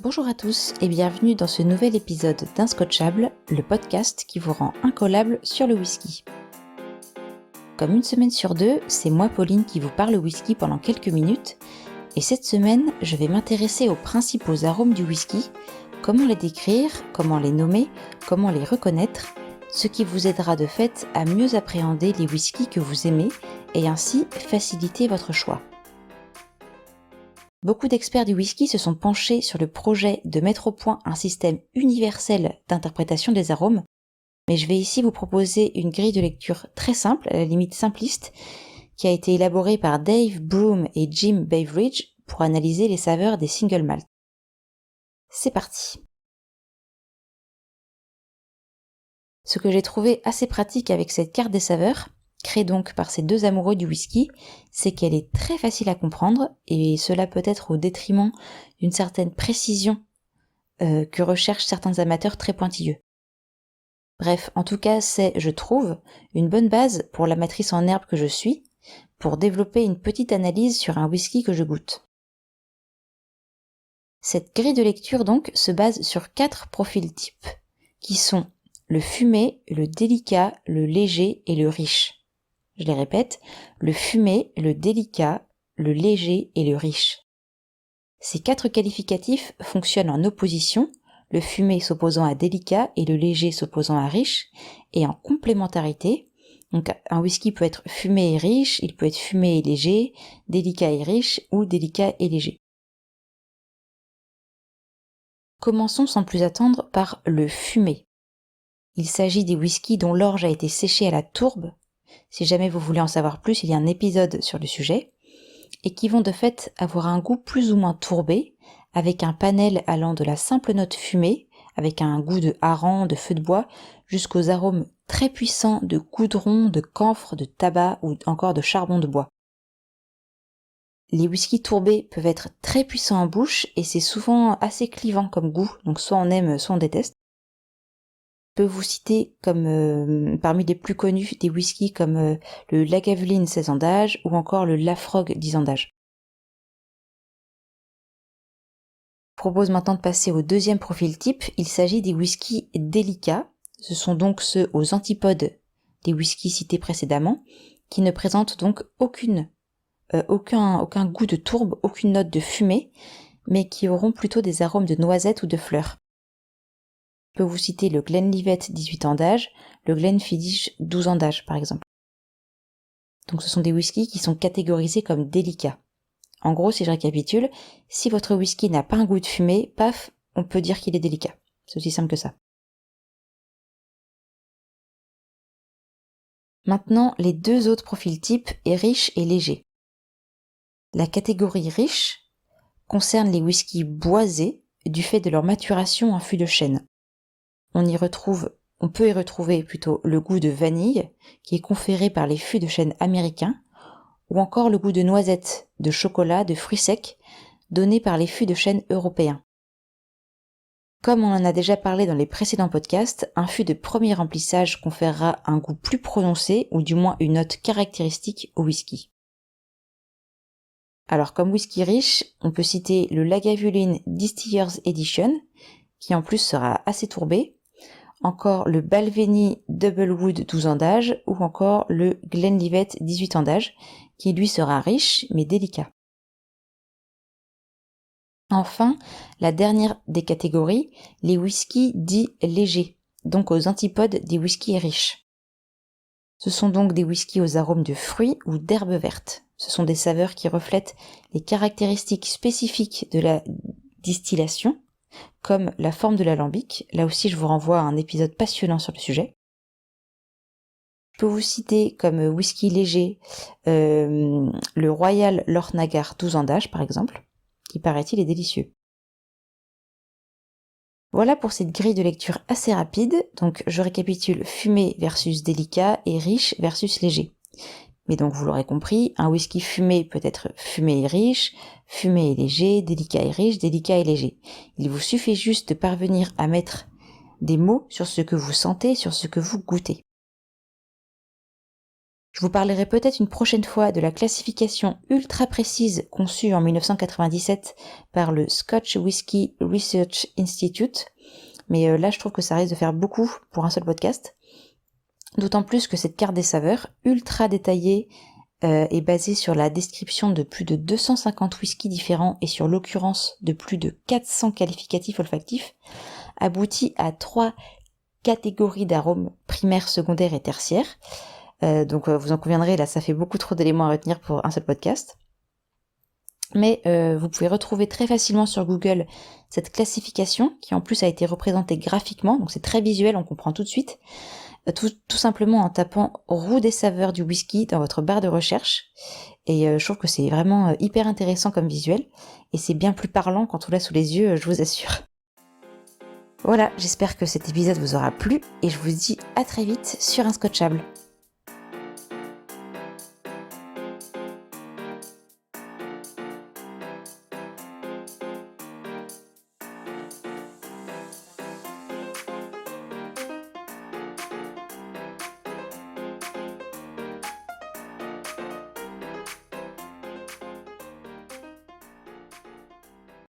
Bonjour à tous et bienvenue dans ce nouvel épisode d'Inscotchable, le podcast qui vous rend incollable sur le whisky. Comme une semaine sur deux, c'est moi Pauline qui vous parle whisky pendant quelques minutes et cette semaine, je vais m'intéresser aux principaux arômes du whisky, comment les décrire, comment les nommer, comment les reconnaître, ce qui vous aidera de fait à mieux appréhender les whiskys que vous aimez et ainsi faciliter votre choix. Beaucoup d'experts du whisky se sont penchés sur le projet de mettre au point un système universel d'interprétation des arômes, mais je vais ici vous proposer une grille de lecture très simple, à la limite simpliste, qui a été élaborée par Dave Broom et Jim Beveridge pour analyser les saveurs des single malt. C'est parti. Ce que j'ai trouvé assez pratique avec cette carte des saveurs, créée donc par ces deux amoureux du whisky, c'est qu'elle est très facile à comprendre et cela peut être au détriment d'une certaine précision que recherchent certains amateurs très pointilleux. Bref, en tout cas, c'est, je trouve, une bonne base pour l'amatrice en herbe que je suis, pour développer une petite analyse sur un whisky que je goûte. Cette grille de lecture donc se base sur 4 profils types, qui sont le fumé, le délicat, le léger et le riche. Je les répète, le fumé, le délicat, le léger et le riche. Ces 4 qualificatifs fonctionnent en opposition, le fumé s'opposant à délicat et le léger s'opposant à riche, et en complémentarité. Donc un whisky peut être fumé et riche, il peut être fumé et léger, délicat et riche ou délicat et léger. Commençons sans plus attendre par le fumé. Il s'agit des whiskys dont l'orge a été séchée à la tourbe. Si jamais vous voulez en savoir plus, il y a un épisode sur le sujet, et qui vont de fait avoir un goût plus ou moins tourbé, avec un panel allant de la simple note fumée, avec un goût de hareng, de feu de bois, jusqu'aux arômes très puissants de goudron, de camphre, de tabac ou encore de charbon de bois. Les whiskys tourbés peuvent être très puissants en bouche et c'est souvent assez clivant comme goût, donc soit on aime, soit on déteste. Je peux vous citer comme parmi les plus connus des whiskies comme le Lagavulin 16 ans d'âge ou encore le Laphroaig 10 ans d'âge. Je propose maintenant de passer au deuxième profil type, il s'agit des whiskies délicats. Ce sont donc ceux aux antipodes des whiskies cités précédemment, qui ne présentent donc aucun goût de tourbe, aucune note de fumée, mais qui auront plutôt des arômes de noisettes ou de fleurs. Je peux vous citer le Glenlivet 18 ans d'âge, le Glenfiddich 12 ans d'âge par exemple. Donc ce sont des whiskies qui sont catégorisés comme délicats. En gros, si je récapitule, si votre whisky n'a pas un goût de fumée, paf, on peut dire qu'il est délicat. C'est aussi simple que ça. Maintenant, les deux autres profils types est riche et léger. La catégorie riche concerne les whiskies boisés du fait de leur maturation en fût de chêne. On peut y retrouver plutôt le goût de vanille qui est conféré par les fûts de chêne américains ou encore le goût de noisette, de chocolat, de fruits secs donné par les fûts de chêne européens. Comme on en a déjà parlé dans les précédents podcasts, un fût de premier remplissage conférera un goût plus prononcé ou du moins une note caractéristique au whisky. Alors comme whisky riche, on peut citer le Lagavulin Distiller's Edition, qui en plus sera assez tourbé, encore le Balvenie Double Wood 12 ans d'âge ou encore le Glenlivet 18 ans d'âge, qui lui sera riche mais délicat. Enfin, la dernière des catégories, les whiskies dits légers, donc aux antipodes des whiskies riches. Ce sont donc des whiskies aux arômes de fruits ou d'herbes vertes. Ce sont des saveurs qui reflètent les caractéristiques spécifiques de la distillation, comme la forme de l'alambic. Là aussi, je vous renvoie à un épisode passionnant sur le sujet. Je peux vous citer comme whisky léger le Royal Lochnagar 12 ans d'âge, par exemple, qui paraît-il est délicieux. Voilà pour cette grille de lecture assez rapide, donc je récapitule fumé versus délicat et riche versus léger. Mais donc vous l'aurez compris, un whisky fumé peut être fumé et riche, fumé et léger, délicat et riche, délicat et léger. Il vous suffit juste de parvenir à mettre des mots sur ce que vous sentez, sur ce que vous goûtez. Je vous parlerai peut-être une prochaine fois de la classification ultra précise conçue en 1997 par le Scotch Whisky Research Institute, mais là je trouve que ça risque de faire beaucoup pour un seul podcast. D'autant plus que cette carte des saveurs, ultra détaillée, est basée sur la description de plus de 250 whiskies différents et sur l'occurrence de plus de 400 qualificatifs olfactifs, aboutit à 3 catégories d'arômes primaires, secondaires et tertiaires. Donc vous en conviendrez, là ça fait beaucoup trop d'éléments à retenir pour un seul podcast. Mais vous pouvez retrouver très facilement sur Google cette classification qui en plus a été représentée graphiquement, donc c'est très visuel, on comprend tout de suite, tout simplement en tapant roue des saveurs du whisky dans votre barre de recherche. Et je trouve que c'est vraiment hyper intéressant comme visuel, et c'est bien plus parlant quand on l'a sous les yeux, je vous assure. Voilà, j'espère que cet épisode vous aura plu, et je vous dis à très vite sur Inscotchable.